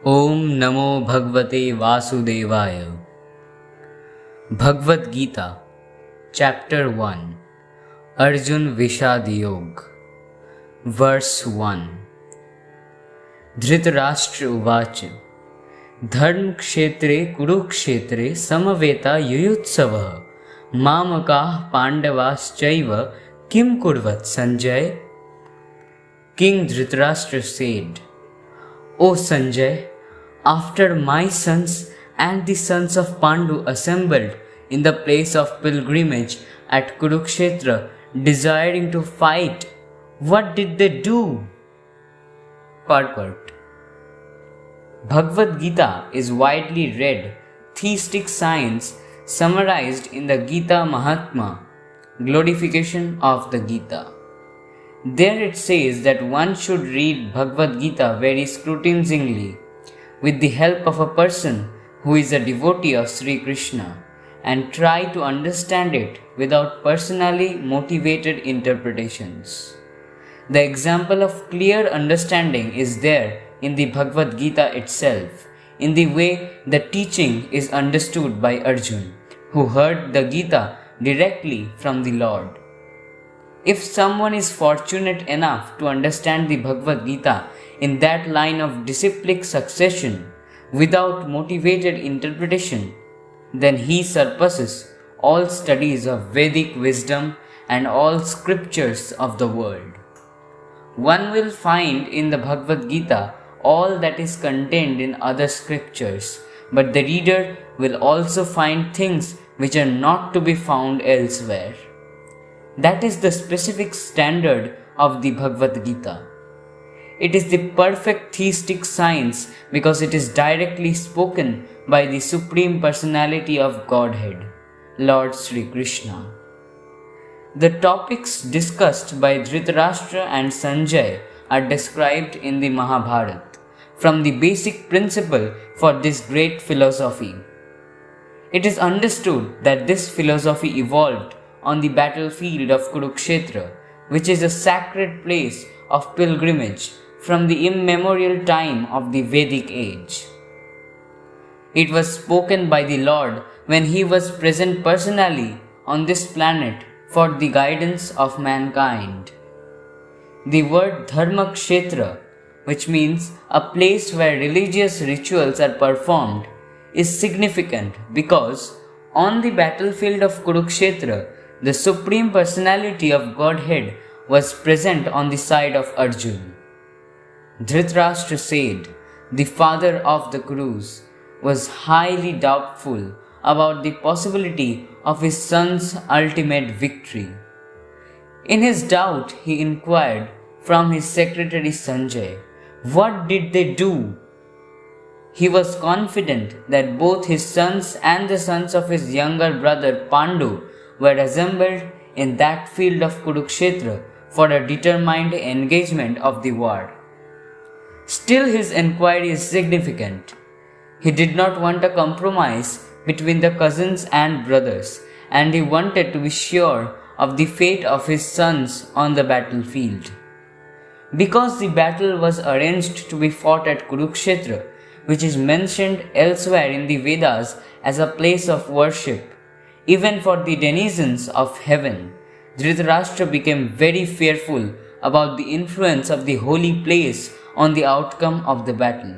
ओम नमो भगवते वासुदेवाय। भगवद गीता चैप्टर 1 अर्जुन विषाद योग वर्स 1। धृतराष्ट्र उवाच धर्मक्षेत्रे कुरुक्षेत्रे समवेता युयुत्सवः मामकाः पांडवाश्चैव किं कुर्वत् Sanjay. King Dhritarashtra said, O Sanjay, after my sons and the sons of Pandu assembled in the place of pilgrimage at Kurukshetra, desiring to fight, what did they do? Purport. Bhagavad Gita is widely read theistic science summarized in the Gita Mahatma, glorification of the Gita. There it says that one should read Bhagavad Gita very scrutinizingly with the help of a person who is a devotee of Sri Krishna and try to understand it without personally motivated interpretations. The example of clear understanding is there in the Bhagavad Gita itself, in the way the teaching is understood by Arjun, who heard the Gita directly from the Lord. If someone is fortunate enough to understand the Bhagavad Gita in that line of disciplic succession without motivated interpretation, then he surpasses all studies of Vedic wisdom and all scriptures of the world. One will find in the Bhagavad Gita all that is contained in other scriptures, but the reader will also find things which are not to be found elsewhere. That is the specific standard of the Bhagavad Gita. It is the perfect theistic science because it is directly spoken by the Supreme Personality of Godhead, Lord Sri Krishna. The topics discussed by Dhritarashtra and Sanjay are described in the Mahabharata from the basic principle for this great philosophy. It is understood that this philosophy evolved on the battlefield of Kurukshetra, which is a sacred place of pilgrimage from the immemorial time of the Vedic age. It was spoken by the Lord when he was present personally on this planet for the guidance of mankind. The word Dharmakshetra, which means a place where religious rituals are performed, is significant because on the battlefield of Kurukshetra, the Supreme Personality of Godhead was present on the side of Arjun. Dhritarashtra said, the father of the Kurus, was highly doubtful about the possibility of his son's ultimate victory. In his doubt, he inquired from his secretary Sanjay, what did they do? He was confident that both his sons and the sons of his younger brother Pandu were assembled in that field of Kurukshetra for a determined engagement of the war. Still, his inquiry is significant. He did not want a compromise between the cousins and brothers, and he wanted to be sure of the fate of his sons on the battlefield. Because the battle was arranged to be fought at Kurukshetra, which is mentioned elsewhere in the Vedas as a place of worship, even for the denizens of heaven, Dhritarashtra became very fearful about the influence of the holy place on the outcome of the battle.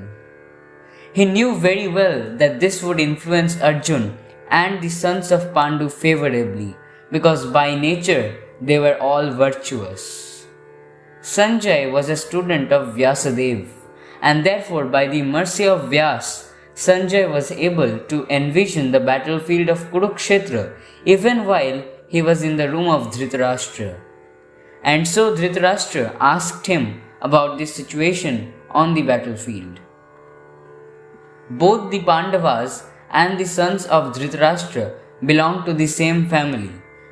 He knew very well that this would influence Arjun and the sons of Pandu favorably, because by nature they were all virtuous. Sanjay was a student of Vyasadeva, and therefore by the mercy of Vyas, Sanjay was able to envision the battlefield of Kurukshetra even while he was in the room of Dhritarashtra. And so Dhritarashtra asked him about the situation on the battlefield. Both the Pandavas and the sons of Dhritarashtra belong to the same family,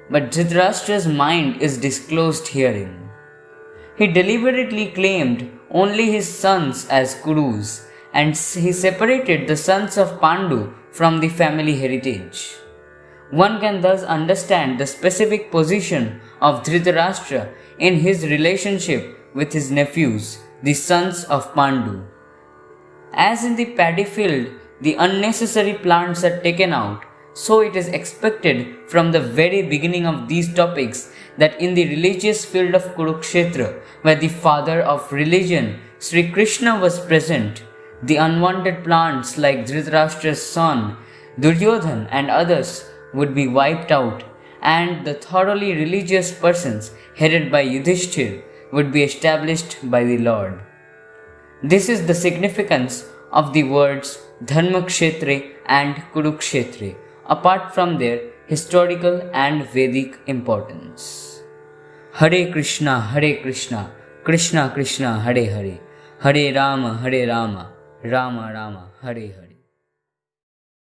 but Dhritarashtra's mind is disclosed herein. He deliberately claimed only his sons as Kurus, and he separated the sons of Pandu from the family heritage. One can thus understand the specific position of Dhritarashtra in his relationship with his nephews, the sons of Pandu. As in the paddy field, the unnecessary plants are taken out, so it is expected from the very beginning of these topics that in the religious field of Kurukshetra, where the father of religion, Sri Krishna, was present, the unwanted plants like Dhritarashtra's son, Duryodhan, and others would be wiped out, and the thoroughly religious persons headed by Yudhishthir would be established by the Lord. This is the significance of the words Dharmakshetre and Kurukshetre, apart from their historical and Vedic importance. Hare Krishna, Krishna Krishna, Hare Hare, Hare Rama, Rama Rama, Hare Hare.